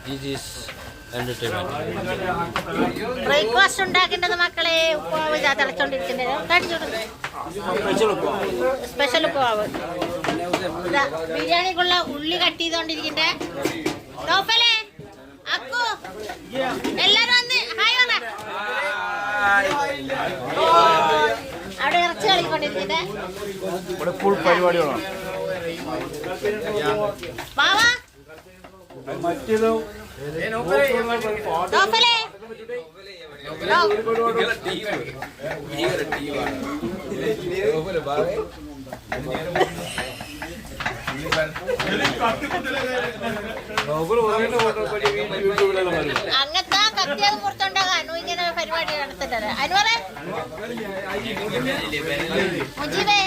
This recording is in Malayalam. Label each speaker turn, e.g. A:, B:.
A: This is entertainment.
B: ബ്രേക്ക്ഫാസ്റ്റ് ഉണ്ടാക്കേണ്ടത് മക്കളെ. ഉപ്പുമാവ് തിളച്ചോണ്ടിരിക്കുന്നത് സ്പെഷ്യൽ ഉപ്പുമാവ്. ബിരിയാണിക്കുള്ള ഉള്ളി കട്ട് ചെയ്തോണ്ടിരിക്കണ്ടേ. നോഫലേ അക്കു എല്ലാരും വന്ന് ഹായ് പറ. അവിടെ ഇറച്ചി കളിക്കൊണ്ടിരിക്കണ്ടേ.
C: പരിപാടികളാണ്.
B: ബാവാ നോഫലേ അങ്ങനത്തെ കത്തിയത് പുറത്തുണ്ടാകാൻ ഇങ്ങനെ പരിപാടി നടത്തുന്നത്. അനുവറേ മുജീബേ